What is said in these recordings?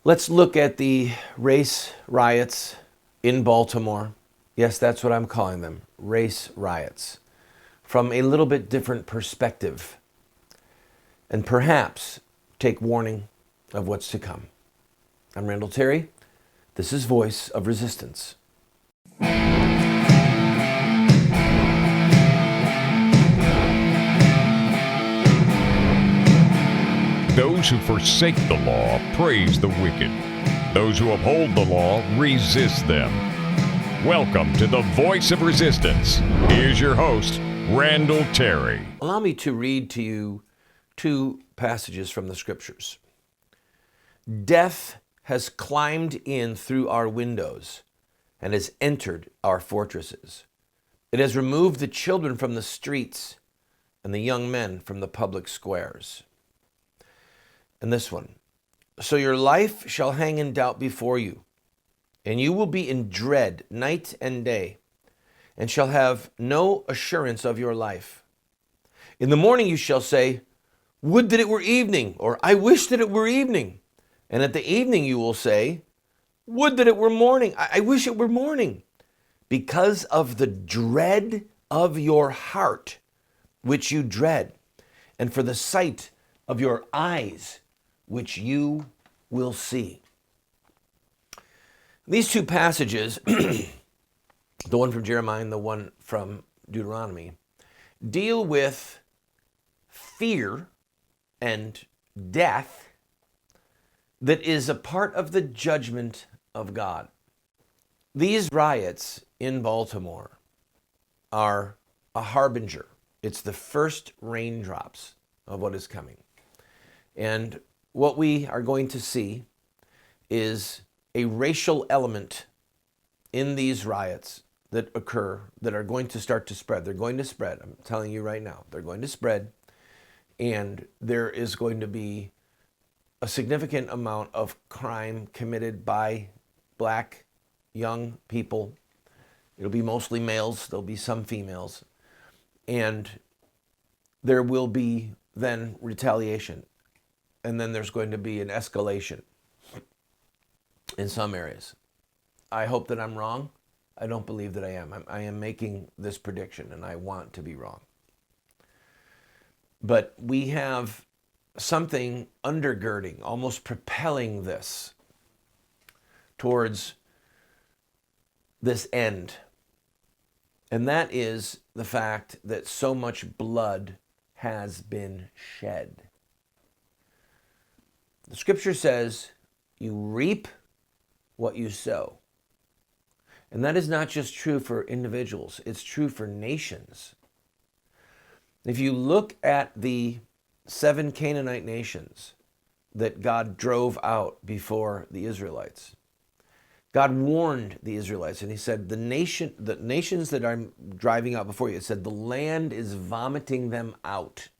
Let's look at the race riots in Baltimore. Yes, that's what I'm calling them, race riots, from a little bit different perspective, and perhaps take warning of what's to come. I'm Randall Terry. This is Voice of Resistance. Those who forsake the law praise the wicked. Those who uphold the law resist them. Welcome to the Voice of Resistance. Here's your host, Randall Terry. Allow me to read to you two passages from the scriptures. Death has climbed in through our windows and has entered our fortresses. It has removed the children from the streets and the young men from the public squares. And this one, so your life shall hang in doubt before you, and you will be in dread night and day, and shall have no assurance of your life. In the morning you shall say, would that it were evening, or I wish that it were evening. And at the evening you will say, would that it were morning, I wish it were morning. Because of the dread of your heart, which you dread, and for the sight of your eyes, which you will see. These two passages, the one from Jeremiah and the one from Deuteronomy, deal with fear and death that is a part of the judgment of God. These riots in Baltimore are a harbinger. It's the first raindrops of what is coming. And what we are going to see is a racial element in these riots that occur that are going to start to spread. They're going to spread. I'm telling you right now, they're going to spread. And there is going to be a significant amount of crime committed by black young people. It'll be mostly males. There'll be some females. And there will be then retaliation. And then there's going to be an escalation in some areas. I hope that I'm wrong. I don't believe that I am. I am making this prediction, and I want to be wrong. But we have something undergirding, almost propelling this towards this end. And that is the fact that so much blood has been shed. The scripture says, you reap what you sow. And that is not just true for individuals, it's true for nations. If you look at the 7 Canaanite nations that God drove out before the Israelites, God warned the Israelites, and he said, the nations that I'm driving out before you, it said, the land is vomiting them out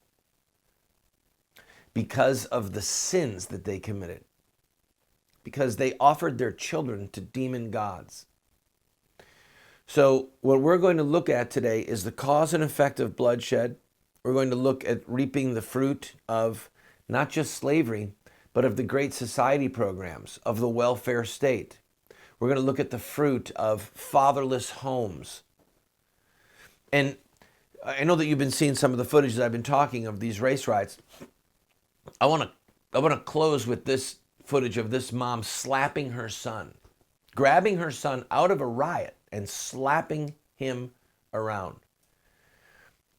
because of the sins that they committed, because they offered their children to demon gods. So what we're going to look at today is the cause and effect of bloodshed. We're going to look at reaping the fruit of not just slavery, but of the Great Society programs, of the welfare state. We're going to look at the fruit of fatherless homes. And I know that you've been seeing some of the footage that I've been talking of these race riots. I want to close with this footage of this mom slapping her son, grabbing her son out of a riot and slapping him around.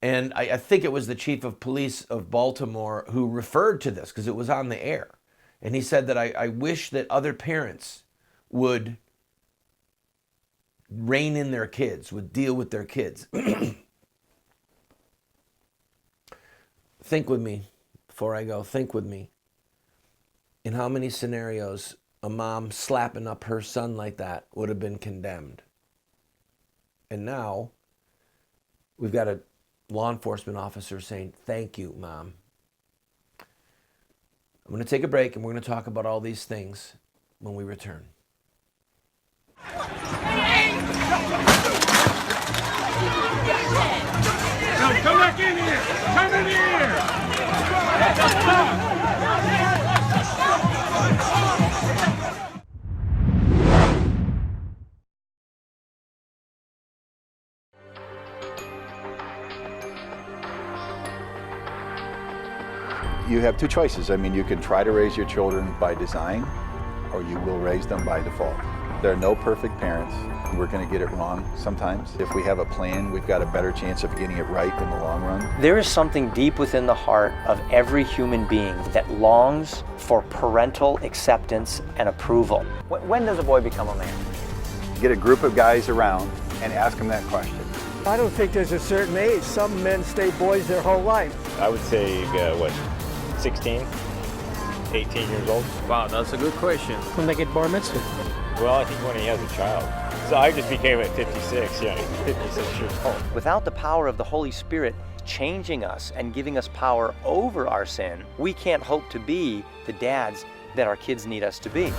And I think it was the chief of police of Baltimore who referred to this because it was on the air. And he said that I wish that other parents would rein in their kids, would deal with their kids. Think with me, before I go, think with me. In how many scenarios a mom slapping up her son like that would have been condemned? And now we've got a law enforcement officer saying, thank you, Mom. I'm going to take a break and we're going to talk about all these things when we return. Come back in here! Come in here! You have two choices. I mean, you can try to raise your children by design, or you will raise them by default. There are no perfect parents. We're going to get it wrong sometimes. If we have a plan, we've got a better chance of getting it right in the long run. There is something deep within the heart of every human being that longs for parental acceptance and approval. When does a boy become a man? Get a group of guys around and ask them that question. I don't think there's a certain age. Some men stay boys their whole life. I would say, 16, 18 years old? Wow, that's a good question. When they get bar mitzvah. Well, I think when he has a child. So I just became at 56, 56 years old. Without the power of the Holy Spirit changing us and giving us power over our sin, we can't hope to be the dads that our kids need us to be.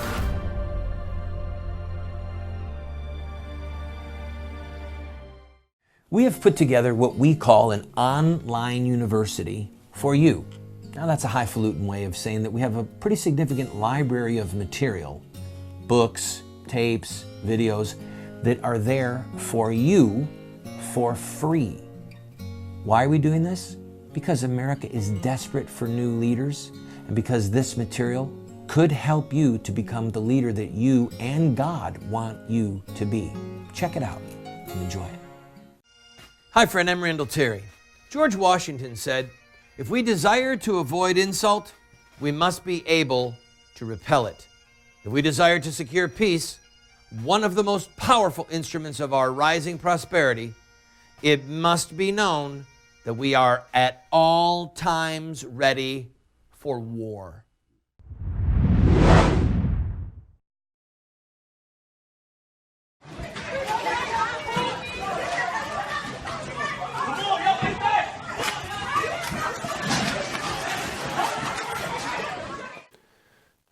We have put together what we call an online university for you. Now that's a highfalutin way of saying that we have a pretty significant library of material, books, tapes, videos that are there for you for free. Why are we doing this? Because America is desperate for new leaders, and because this material could help you to become the leader that you and God want you to be. Check it out and enjoy it. Hi friend, I'm Randall Terry. George Washington said, "If we desire to avoid insult, we must be able to repel it. If we desire to secure peace, one of the most powerful instruments of our rising prosperity, it must be known that we are at all times ready for war."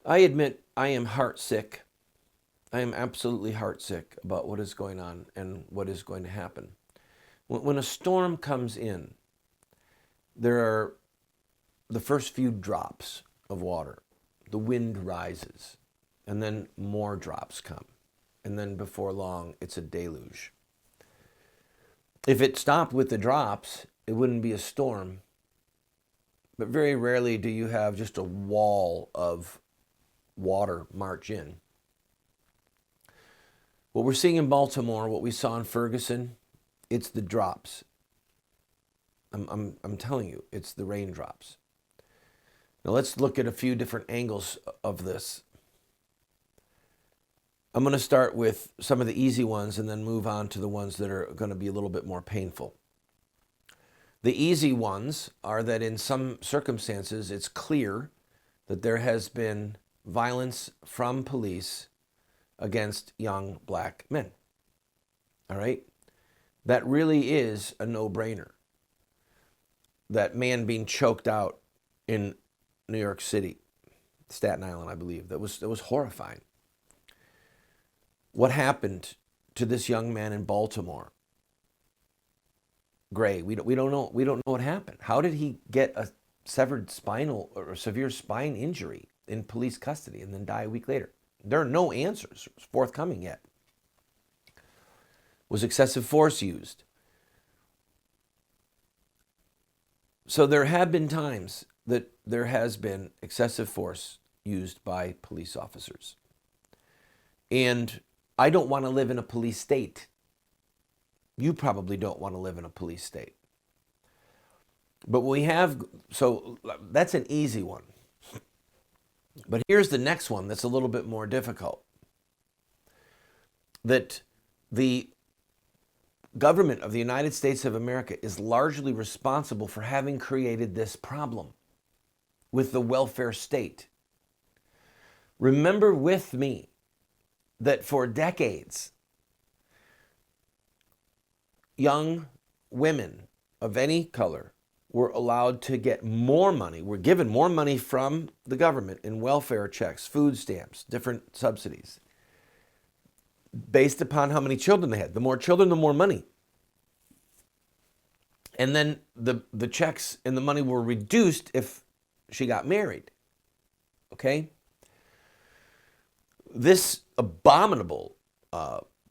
I admit I am heartsick. I am absolutely heartsick about what is going on and what is going to happen. When a storm comes in, there are the first few drops of water. The wind rises, and then more drops come. And then before long, it's a deluge. If it stopped with the drops, it wouldn't be a storm. But very rarely do you have just a wall of water march in. What we're seeing in Baltimore, what we saw in Ferguson, it's the drops. I'm telling you, it's the raindrops. Now let's look at a few different angles of this. I'm going to start with some of the easy ones and then move on to the ones that are going to be a little bit more painful. The easy ones are that in some circumstances, it's clear that there has been violence from police against young black men. All right? That really is a no-brainer. That man being choked out in New York City, Staten Island, I believe, that was horrifying. What happened to this young man in Baltimore? Gray, we don't know what happened. How did he get a severed spinal or severe spine injury in police custody and then die a week later? There are no answers forthcoming yet. Was excessive force used? So there have been times that there has been excessive force used by police officers. And I don't want to live in a police state. You probably don't want to live in a police state. But we have, so that's an easy one. But here's the next one that's a little bit more difficult. That the government of the United States of America is largely responsible for having created this problem with the welfare state. Remember with me that for decades, young women of any color were allowed to get more money, were given more money from the government in welfare checks, food stamps, different subsidies, based upon how many children they had. The more children, the more money. And then the checks and the money were reduced if she got married. Okay? This abominable,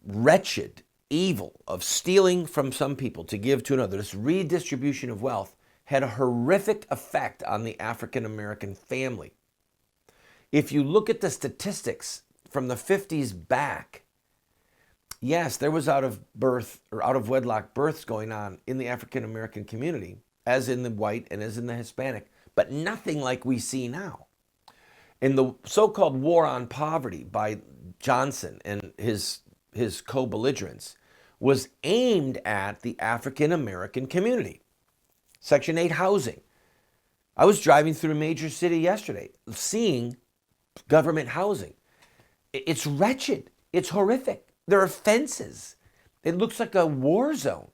wretched evil of stealing from some people to give to another, this redistribution of wealth, had a horrific effect on the African American family. If you look at the statistics from the 50s back, yes, there was out of wedlock births going on in the African American community, as in the white and as in the Hispanic, but nothing like we see now. In the so-called war on poverty by Johnson and his co-belligerents was aimed at the African American community. Section 8 housing. I was driving through a major city yesterday, seeing government housing. It's wretched. It's horrific. There are fences. It looks like a war zone.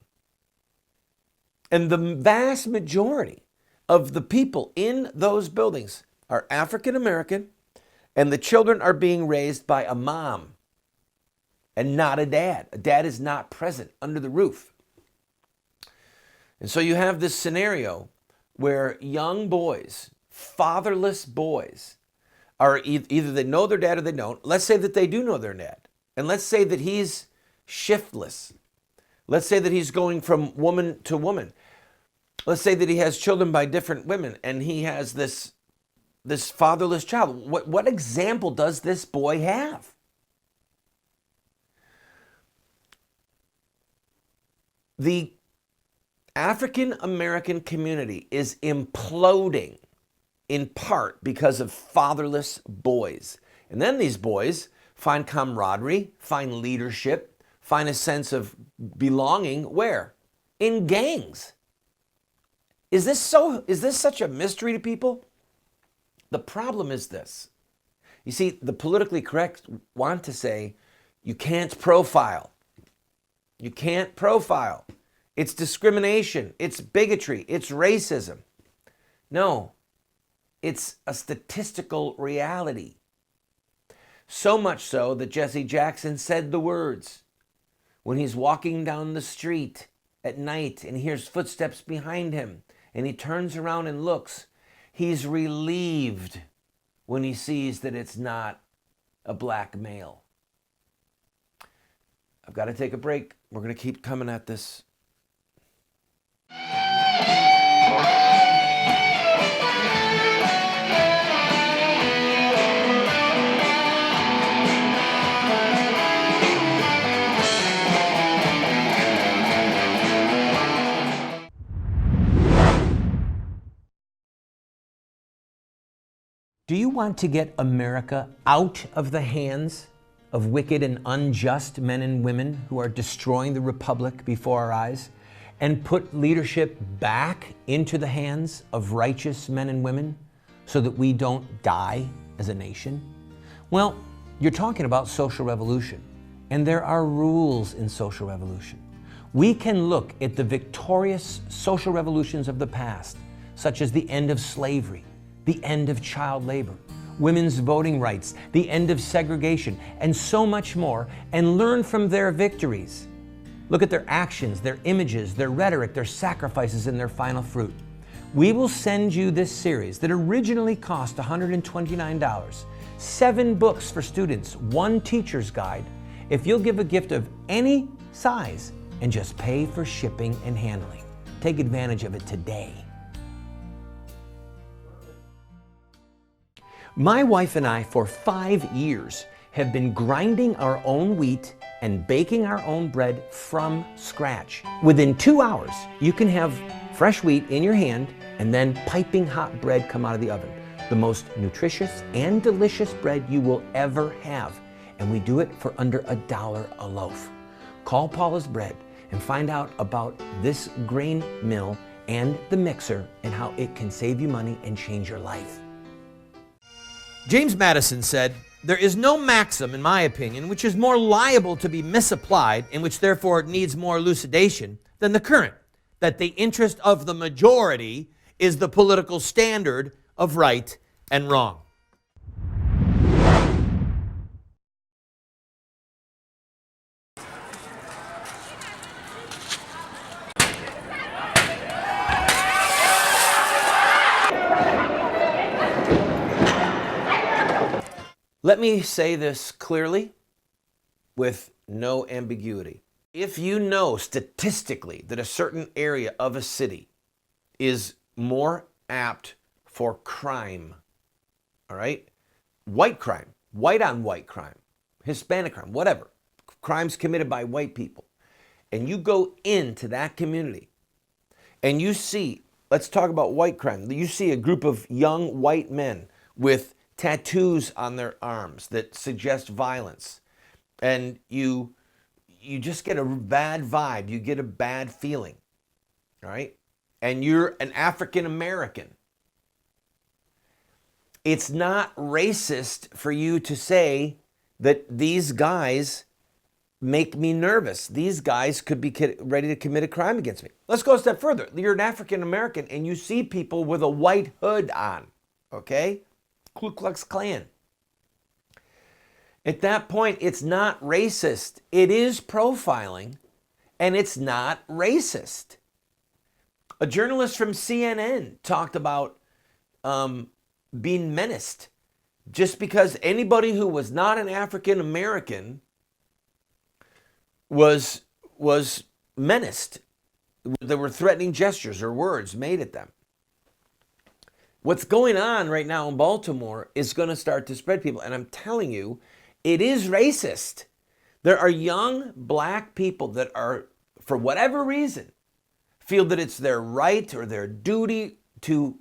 And the vast majority of the people in those buildings are African American, and the children are being raised by a mom and not a dad. A dad is not present under the roof. And so you have this scenario where young boys, fatherless boys, are either they know their dad or they don't. Let's say that they do know their dad. And let's say that he's shiftless. Let's say that he's going from woman to woman. Let's say that he has children by different women and he has this fatherless child. What example does this boy have? The African American community is imploding in part because of fatherless boys. And then these boys find camaraderie, find leadership, find a sense of belonging where? In gangs. Is this such a mystery to people? The problem is this. You see, the politically correct want to say, you can't profile. You can't profile. It's discrimination. It's bigotry. It's racism. No, it's a statistical reality. So much so that Jesse Jackson said the words when he's walking down the street at night and hears footsteps behind him and he turns around and looks. He's relieved when he sees that it's not a black male. I've got to take a break. We're going to keep coming at this. Do you want to get America out of the hands of wicked and unjust men and women who are destroying the republic before our eyes, and put leadership back into the hands of righteous men and women so that we don't die as a nation? Well, you're talking about social revolution, and there are rules in social revolution. We can look at the victorious social revolutions of the past, such as the end of slavery, the end of child labor, women's voting rights, the end of segregation, and so much more, and learn from their victories. Look at their actions, their images, their rhetoric, their sacrifices, and their final fruit. We will send you this series that originally cost $129, 7 books for students, 1 teacher's guide, if you'll give a gift of any size and just pay for shipping and handling. Take advantage of it today. My wife and I, for 5 years, have been grinding our own wheat and baking our own bread from scratch. Within 2 hours, you can have fresh wheat in your hand and then piping hot bread come out of the oven. The most nutritious and delicious bread you will ever have. And we do it for under $1 a loaf. Call Paula's Bread and find out about this grain mill and the mixer and how it can save you money and change your life. James Madison said, "There is no maxim, in my opinion, which is more liable to be misapplied, and which therefore needs more elucidation, than the current, that the interest of the majority is the political standard of right and wrong." Let me say this clearly with no ambiguity. If you know statistically that a certain area of a city is more apt for crime. All right? White crime, white on white crime, Hispanic crime, whatever. Crimes committed by white people. And you go into that community and you see, let's talk about white crime. You see a group of young white men with tattoos on their arms that suggest violence. And you just get a bad vibe. You get a bad feeling. All right? And you're an African American. It's not racist for you to say that these guys make me nervous. These guys could be ready to commit a crime against me. Let's go a step further. You're an African American and you see people with a white hood on, okay? Ku Klux Klan. At that point, it's not racist. It is profiling, and it's not racist. A journalist from CNN talked about being menaced just because anybody who was not an African American was menaced. There were threatening gestures or words made at them. What's going on right now in Baltimore is going to start to spread people. And I'm telling you, it is racist. There are young black people that are, for whatever reason, feel that it's their right or their duty to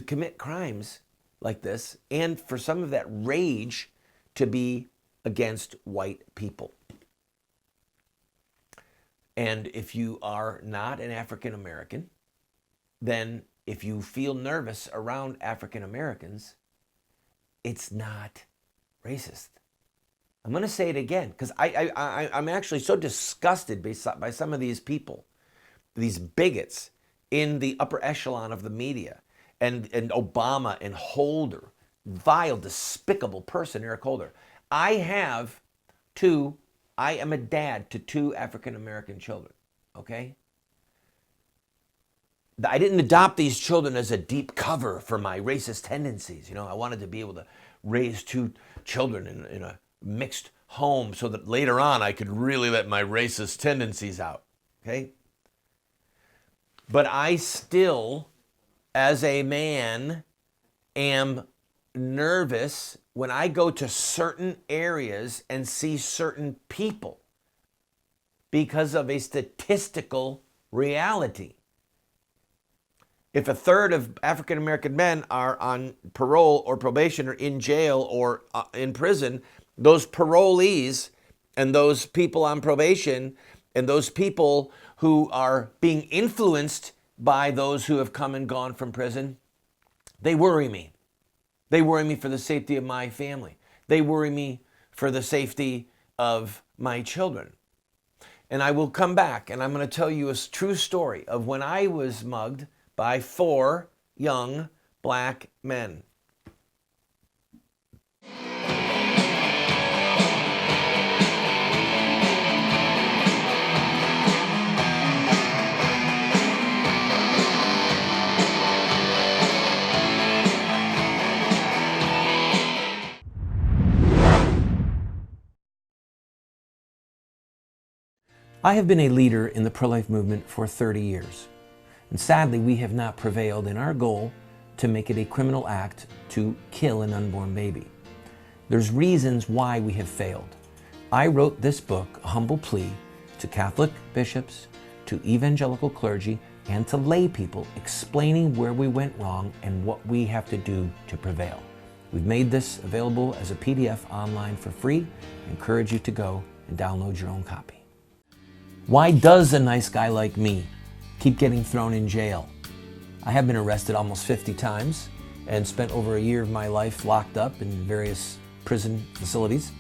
commit crimes like this, and for some of that rage to be against white people. And if you are not an African American, then if you feel nervous around African Americans, it's not racist. I'm going to say it again because I'm actually so disgusted by some of these people, these bigots in the upper echelon of the media, and Obama and Holder, vile, despicable person, Eric Holder. I am a dad to 2 African American children, okay? I didn't adopt these children as a deep cover for my racist tendencies. You know, I wanted to be able to raise 2 children in a mixed home so that later on I could really let my racist tendencies out, okay? But I still, as a man, am nervous when I go to certain areas and see certain people because of a statistical reality. If a third of African American men are on parole or probation or in jail or in prison, those parolees and those people on probation and those people who are being influenced by those who have come and gone from prison, they worry me. They worry me for the safety of my family. They worry me for the safety of my children. And I will come back and I'm going to tell you a true story of when I was mugged by 4 young black men. I have been a leader in the pro-life movement for 30 years. And sadly, we have not prevailed in our goal to make it a criminal act to kill an unborn baby. There's reasons why we have failed. I wrote this book, A Humble Plea, to Catholic bishops, to evangelical clergy, and to lay people, explaining where we went wrong and what we have to do to prevail. We've made this available as a PDF online for free. I encourage you to go and download your own copy. Why does a nice guy like me keep getting thrown in jail? I have been arrested almost 50 times and spent over a year of my life locked up in various prison facilities.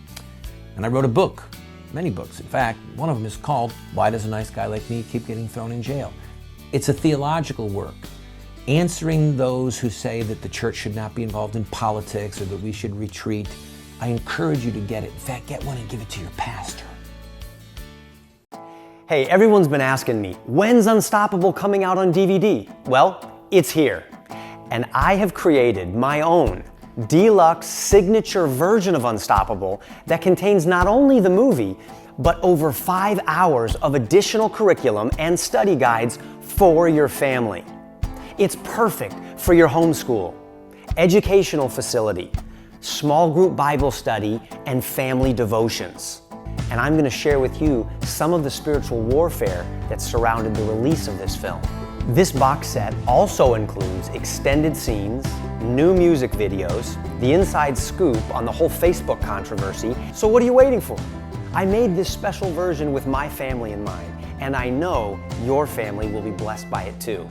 And I wrote a book, many books. In fact, one of them is called Why Does a Nice Guy Like Me Keep Getting Thrown in Jail? It's a theological work, answering those who say that the church should not be involved in politics or that we should retreat. I encourage you to get it. In fact, get one and give it to your pastor. Hey, everyone's been asking me, when's Unstoppable coming out on DVD? Well, it's here. And I have created my own deluxe signature version of Unstoppable that contains not only the movie, but over 5 hours of additional curriculum and study guides for your family. It's perfect for your homeschool, educational facility, small group Bible study, and family devotions. And I'm going to share with you some of the spiritual warfare that surrounded the release of this film. This box set also includes extended scenes, new music videos, the inside scoop on the whole Facebook controversy. So what are you waiting for? I made this special version with my family in mind, and I know your family will be blessed by it too.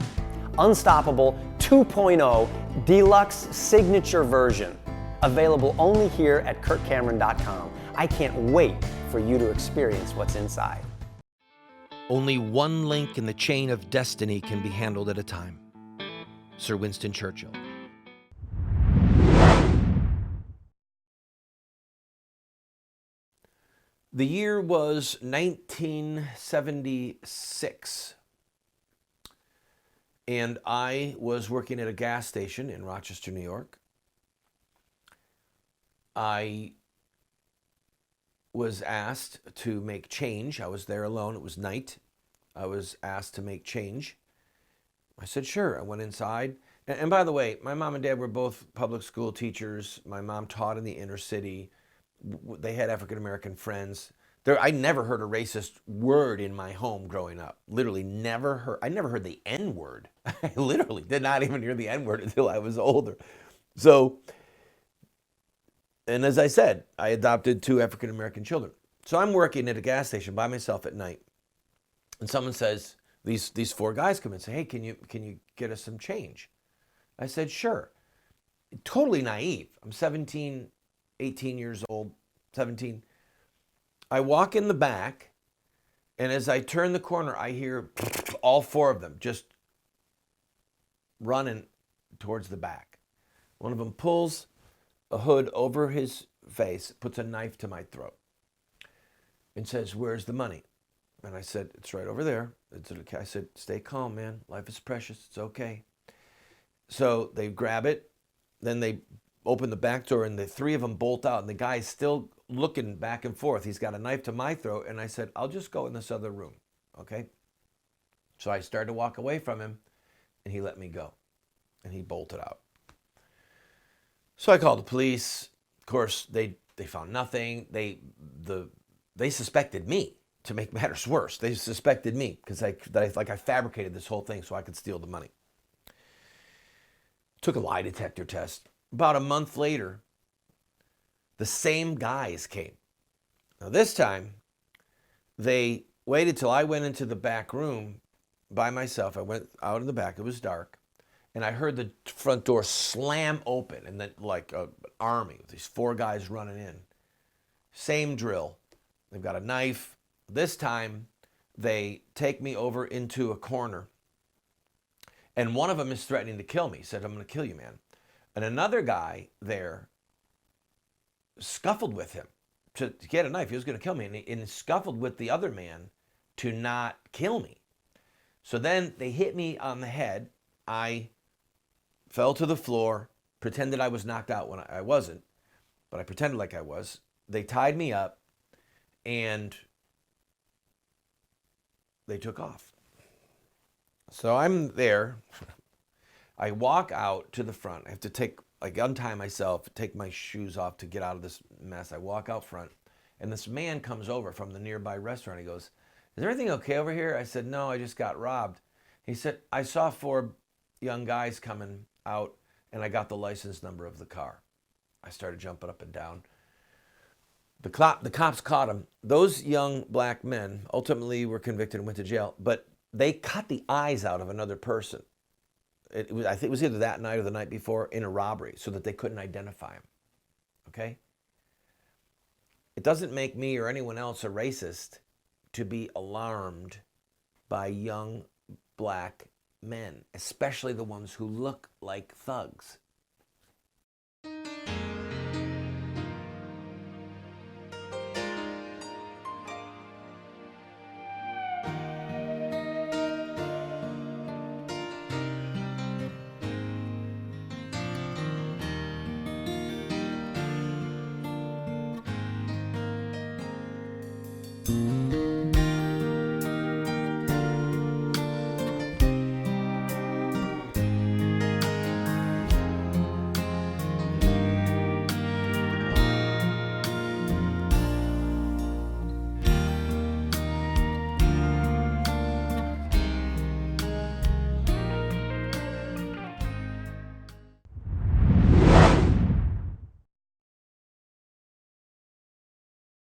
Unstoppable 2.0 Deluxe Signature Version. Available only here at KurtCameron.com. I can't wait for you to experience what's inside. Only one link in the chain of destiny can be handled at a time. Sir Winston Churchill. The year was 1976, and I was working at a gas station in Rochester, New York. I was asked to make change. I was there alone. It was night. I was asked to make change. I said, sure. I went inside. And by the way, my mom and dad were both public school teachers. My mom taught in the inner city. They had African-American friends. I never heard a racist word in my home growing up. Literally never heard. I never heard the N-word. I literally did not even hear the N-word until I was older. So, and as I said, I adopted 2 African-American children. So I'm working at a gas station by myself at night. And someone says, these 4 guys come in and say, hey, can you get us some change? I said, sure. Totally naive. I'm 17, 18 years old, 17. I walk in the back, and as I turn the corner, I hear all 4 of them just running towards the back. One of them pulls a hood over his face, puts a knife to my throat, and says, where's the money? And I said, it's right over there. I said, stay calm, man. Life is precious. It's okay. So they grab it. Then they open the back door, and the 3 of them bolt out. And the guy's still looking back and forth. He's got a knife to my throat. And I said, I'll just go in this other room. Okay? So I started to walk away from him, and he let me go. And he bolted out. So I called the police. Of course, they found nothing. They suspected me. To make matters worse, they suspected me because I fabricated this whole thing so I could steal the money. Took a lie detector test. About a month later, the same guys came. Now this time, they waited till I went into the back room by myself. I went out in the back. It was dark. And I heard the front door slam open, and then like an army with these 4 guys running in. Same drill. They've got a knife. This time, they take me over into a corner, and one of them is threatening to kill me. He said, I'm going to kill you, man. And another guy there scuffled with him to get a knife. He was going to kill me, and scuffled with the other man to not kill me. So then they hit me on the head. I fell to the floor, pretended I was knocked out when I wasn't, but I pretended like I was. They tied me up, and they took off. So I'm there. I walk out to the front. I have to untie myself, take my shoes off to get out of this mess. I walk out front, and this man comes over from the nearby restaurant. He goes, is everything okay over here? I said, no, I just got robbed. He said, I saw 4 young guys coming out, and I got the license number of the car. I started jumping up and down. The cops caught him. Those young black men ultimately were convicted and went to jail, but they cut the eyes out of another person. I think it was either that night or the night before in a robbery so that they couldn't identify him. Okay? It doesn't make me or anyone else a racist to be alarmed by young black men, especially the ones who look like thugs.